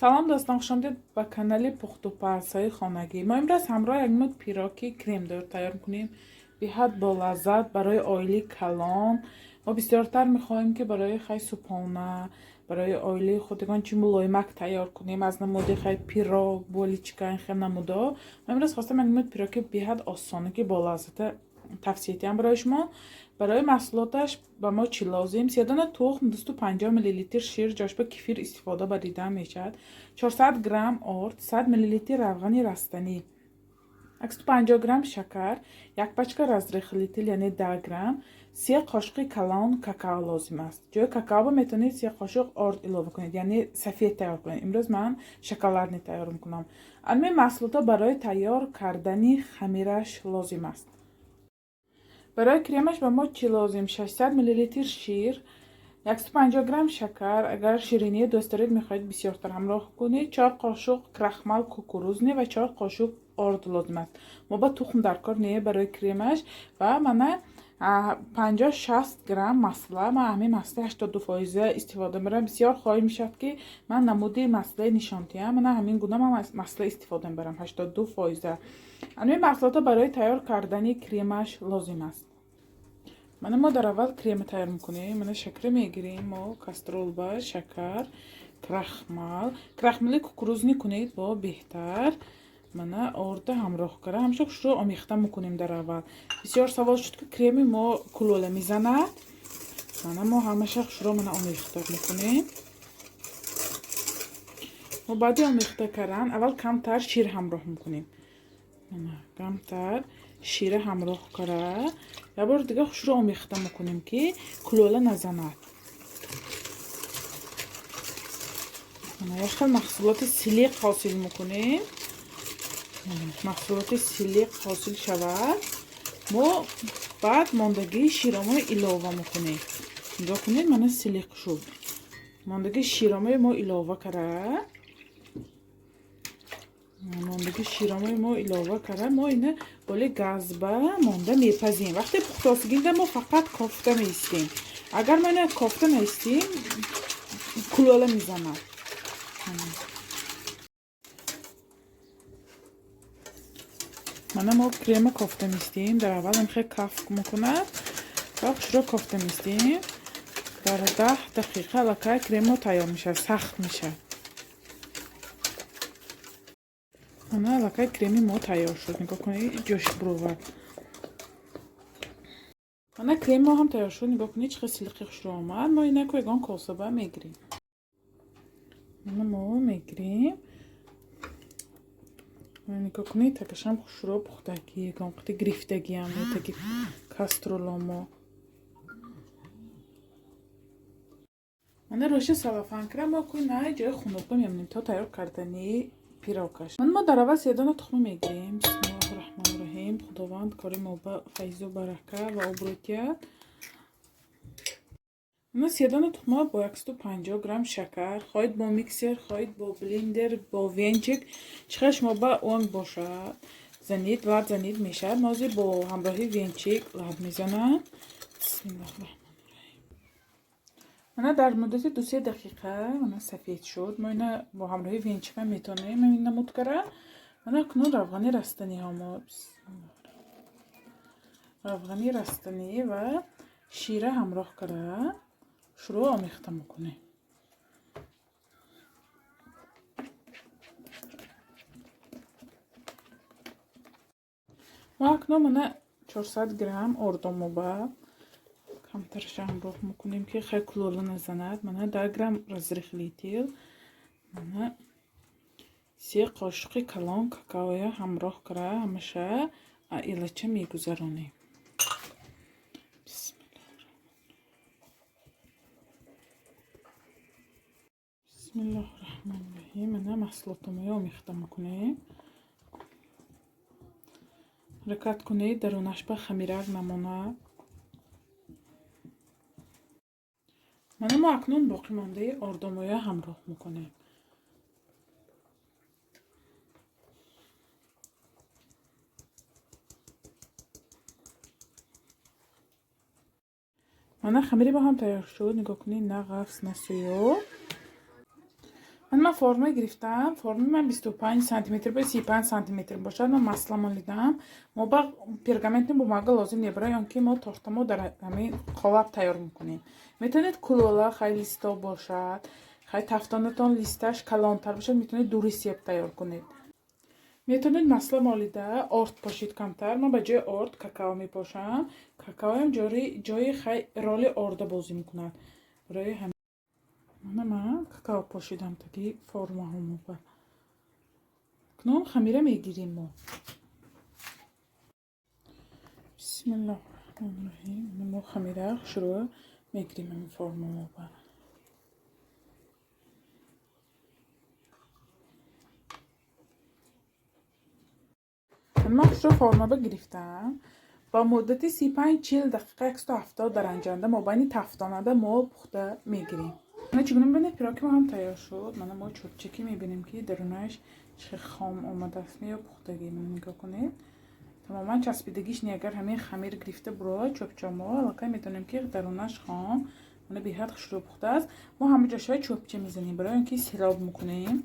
سلام دوستان، خوش آمدید به کانال پخت و پزهای خانگی. ما امروز همراه یک مود پیراکی کرم دار تیار میکنیم بیحد با لذت برای آیلی کلان. ما بسیارتر میخواهیم که برای خیلی صبحانه برای آیلی خودگان چی ملایمک تیار کنیم از نموده خیلی پیراک بولیچکا این خیلی نموده. ما امروز خواستم یک مود پیراکی بیحد آسانه که با لذت تفصیلی هم برای شما. برای محصولاتش به ما چی لازم؟ 3 دانه تخم، 250 میلی لیتر شیر جاش به کفیر استفاده بریده میشد، 400 گرم آرد، 100 میلی لیتر روغن رستنی، 150 گرم شکر، یک پاچکا رزرخلی تیل یعنی 10 گرم، 3 قاشق کلان کاکائو لازم است. جای کاکائو میتونید 3 قاشق آرد اضافه کنید یعنی سفید تیار کنید. امروز من شکلارنی تیار میکنم. همه محصولات برای تیار کردن خمیرش لازم است. برای کریمش به ما چی لازم؟ 600 میلی لیتر شیر، 150 گرم شکر، اگر شیرینی دوست دارید میخواهید بسیارتر همراه کنید، 4 قاشق کرخمل کوکوروزنی و 4 قاشق آرد لازم است. ما با تخم در کار نیه برای کریمش. و من 50-60 گرم مساله، من همین مساله 82% استفاده میبرم. بسیار خواهی میشد که من نمودی مساله نشانتیم، من همین گونه من مساله استفاده میبرم 82%. همین محصولات برای تیار کردن کریمش لازم است. ما در اول کریم تیار میکنیم. من شکر میگیریم و کاسترول با شکر، کرخمل کوکوروزنی کنید با بهتر. من آرد همراه کردم. همشه شروع آمیخته میکنیم. در اول بسیار سوال شد که کریم ما کلوله میزند. ما همیشه شروع آمیخته میکنیم و بعد آمیخته کردن اول کمتر شیر همراه میکنیم. کمتر شیر همراه کرده یه بار دیگه شروع آمیخته میکنیم که کلوله نزند. یخل محصولات سلیق حاصل میکنیم. محصولات سلیق حاصل شود ما بعد ماندگی شیرامای اضافه میکنیم. نگاه کنید من سلیق شد. ماندگی شیرامای ما اضافه کرده. ما اضافه کرده. ما اینه بالا گاز با مانده میپزیم. وقتی پختاسگی ما فقط کافته میستیم. اگر ما اینه کافته نیستیم کلوله میزنم. ما کریم کافته میستیم. در اول این خیلی کاف میکنه و شروع کافته میستیم. در 10 دقیقه لکه کریم تیار میشه، سخت میشه. لکه کریمی ما تیار شد. نگاه کنید جوش بروورد. کریم ما هم تیار شد. نگاه کنید چقدر سلیقش رو آمد. ما اینه که یگان کاسبه میگیریم. ما میگیریم. نگاه کنید تکش هم شروع پختگی یگان قطع گرفتگی هم تکی کاسترولا ما. روش سلافان کرم با کوی نه جای خونوقه میمونیم تا تیار کردنی پیراکش. ما در اول 3 دانه تخم میگیریم. بسم الله الرحمن الرحیم. خداوند کاری ما با فیض و برکت و عبرتیت. 3 دانه تخم با 150 گرم شکر، خواهید با میکسر، خواهید با بلندر، با وینچک چقدر شما با اون باشد زنید لب زنید میشه. مازی با همراهی وینچک لب میزنن. بسم الله الرحمن الرحیم. در مدت 2-3 دقیقه سفید شد. ما اینه با همراهی وینچک هم میتونیم این نمود کرده. کنون روغنی رستنی هم روغنی رستنی و شیره همراه کرده شروع آمیخته میکنه. ما اکنون 400 گرم اردامو با کمترش همراه میکنیم که خیلی کلوله نزند. 10 گرم رزرخلی تیل، 3 قاشق کلان کاکائو همراه کرده همیشه ایلچه میگذرانیم. بسم الله الرحمن الرحیم. محصولاتمو آمیخته میکنیم. حرکت کنید درونش به خمیرک نمونه. ما اکنون باقی مانده اردامویا همراه میکنیم. خمیری با هم تیار شد. نگاه کنید نه غفص نه سویو. من فرمه گرفتم. فرمه من 25 سانتی به 35 سانتی باشد. من مسئله مالیدم. ما با پرگامنت بوماغ لازم نیست برای آنکه ما تورتامو در همین قالب تیار میکنیم. میتونید کلولا خیلی لیستا باشد، خیلی تفتانتان لیستش کلانتر باشد، میتونید دوری سیب تیار کنید. میتونید مسئله مالیده آرد پاشید کمتر. من به جای آرد کاکائو میپاشم. کاکائو هم جای خیلی رول آرد بازی میکند. برای همین من کاکائو پاشیدم تا که فرما همو با کنون خمیره میگیریم. ما بسم الله الرحمن الرحیم. ما خمیره شروع میگیریم این فرما با من شروع فرما بگرفتم. با مدت 35-40 دقیقه 170 درجه ما بین تفتانده ما پخته میگیریم. من چگونه ببینید پیراکی ما هم تیار شد. من ما چوبچکی میبینیم که درونش چه خام آمده است یا پختگی. من نگاه کنید تماما چسبیدگیش نی. اگر همین خمیر گرفته برای چوبچه ما لکه میتونیم که درونش خام من به حد شروع پخته است. ما همه جاشای چوبچه میزنیم برای اینکه سیراب میکنیم.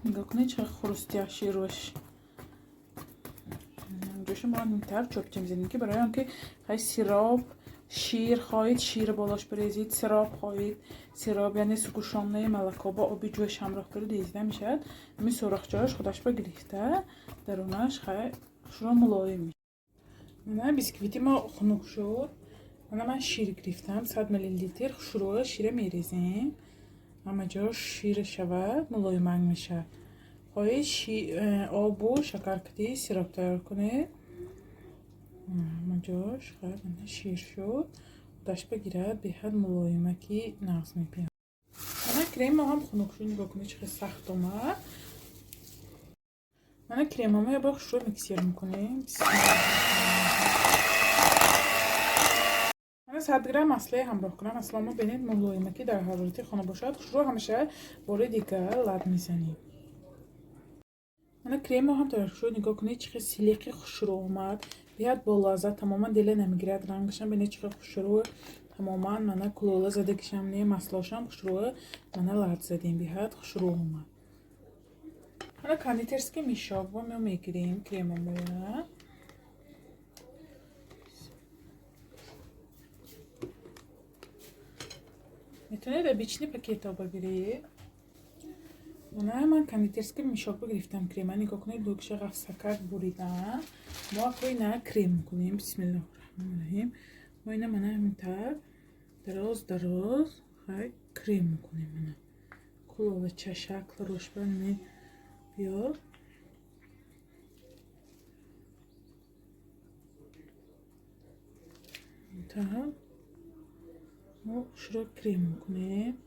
نگاه کنید چه خروستی روش جوش ما اینطور چوبچه میزنیم که برای آنکه خیلی سیراب شیر خواهید شیر بالاش بریزید، سیراب خواهید سیراب یعنی سرگوشانه ملکا با آبی جوش همراه کنید ریزیده میشد. می سوراخچه‌اش خودش بگریخته درونش خیلی شروع ملایم میشه. من بیسکویتی ما خنک شد. من شیر گرفتم 100 میلی لیتر. شروع شیر میریزیم همه جاش شیر شود ملایم میشه. خواهید آب و شکر کدی سیراب تیار کنید. جاش خیلی شیر شد داشت بگیرد به حد ملایمکی نغز میپیم. من کریم هم خنک شد. نگاه کنید چقدر سخت اومد. من کریم هم با شروع میکسیر میکنیم. من 100 گرم اصله همراه کنم. اصلا ما ببینید ملایمکی در حرارت خانه باشد. شروع همیشه باره دیگر لب میزنیم. من کریم هم تیار شد. نگاه کنید چقدر سیلیقی شروع اومد. بیاد بالا زد تماما دل نمیگیرد رنگشم ببینید چقدر شروع تماما من کلولا زدگیشم نه مسلاشم شروع من لرد زدیم بیاد شروع اومد. من کاندیترسکی میشاب و میگیریم کریممو. میتونید بیچنی پاکتا بگیرید. من کاندیترسکی میشاب گرفتم کریم. نگاه کنید دوکش قف سکر بریدم. ما کوی کریم میکنیم. بسم الله الرحمن الرحیم. ما اینا من همینطور دراز خیلی کریم میکنیم. من کلولا چه شکل روش می بیاد. اینطور ما شروع کریم میکنیم.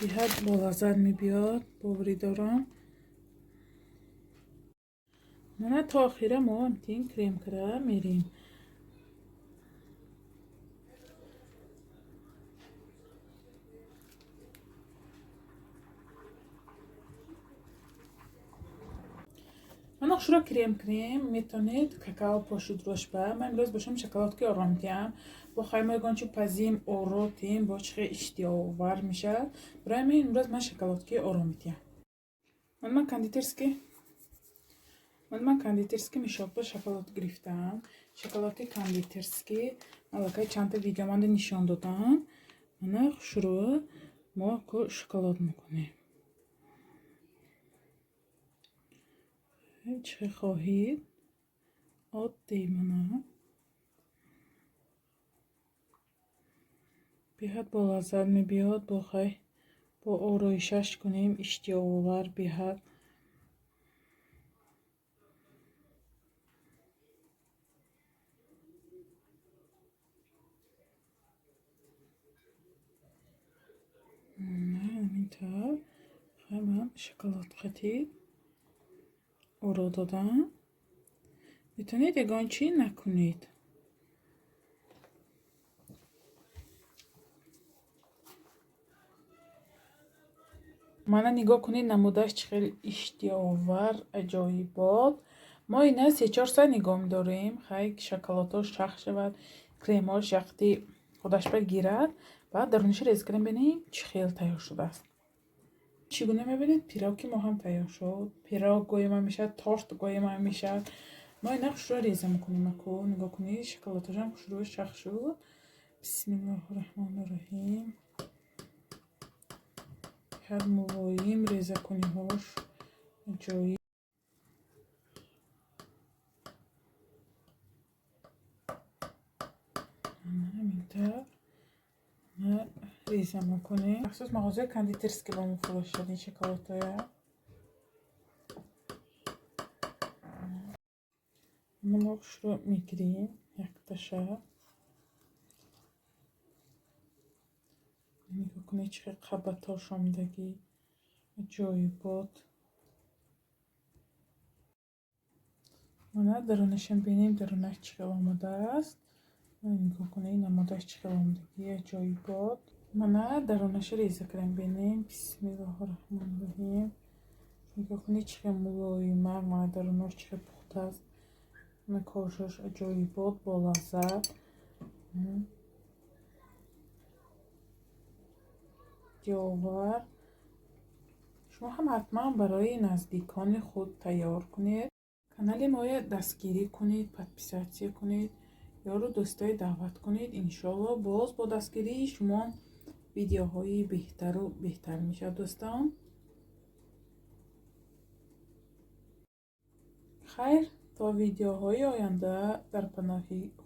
بیاد بالا زد میبیاد باوری دارم. من تا آخیره ما همتین کریم کرده میریم. من شروع کریم میتونید کاکائو پاشید روش به. من امروز باشم شکلات که آرام دیم با خیمه گانچو پزیم اورو تیم با چه اشتیاور میشه. برای من امروز من شکلات که آرام دیم. من کاندیترسکی میشاب شکلات گرفتم. شکلات کاندیترسکی مالکای چند تا ویدیو من نشان دادم. من شروع ما شکلات میکنیم. چه خواهید عادی منم بیاد بالا زد میبیاد با خیلی با آرایشش کنیم اشتیاور بیاد. اینطور خیلی شکلات خطید اورو دادم. میتونید یگانچی نکنید. من نگاه کنید نمودش چقدر اشتیاور عجایبات. ما اینا 3-4 ساعت نگاه داریم خیلی شکلاتاش شخ شود کریماش یختی خودش بگیرد. بعد درونش ریز کردیم ببینیم چه خیلی تیار شده است. چگونه میبینید پیراکی ما هم تیار شد. پیراک گوی ما میشد، تارت گوی ما میشد. ما این نقش رو ریزه میکنیم. اکو نگاه کنید شکلاتش هم شروعش چخ شد. بسم الله الرحمن الرحیم. هر ملایم ریزه کنی هاش جایی همینطور ریزه میکنیم. مخصوص مغازه کاندیترسکی با مفروش شدین شکلاتای ملوش رو میگیریم یک تشه. نگاه کنید چه قبطاش آمدگی جایی بود. مانه درونشم بینیم درونش چقدر آمده است. نگاه کنید نمادش چقدر آمدگی جایی بود. مانه درونش ریزه کریم بینیم. بسم الله الرحمن الرحیم. نگاه کنید چقدر ملایمه. مانه درونش چقدر پخته است. کاشش جایی بود با لذت. جاور شما هم حتما برای نزدیکان خود تیار کنید. کانال ما دستگیری کنید، پادپیساتی کنید یا رو دوستای دعوت کنید. انشالله باز با دستگیری شما ویدیوهای بهتر و بهتر میشه دوستان. خیر تا ویدیوهای آینده در پناه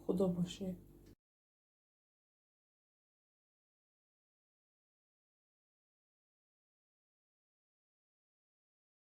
خدا باشه.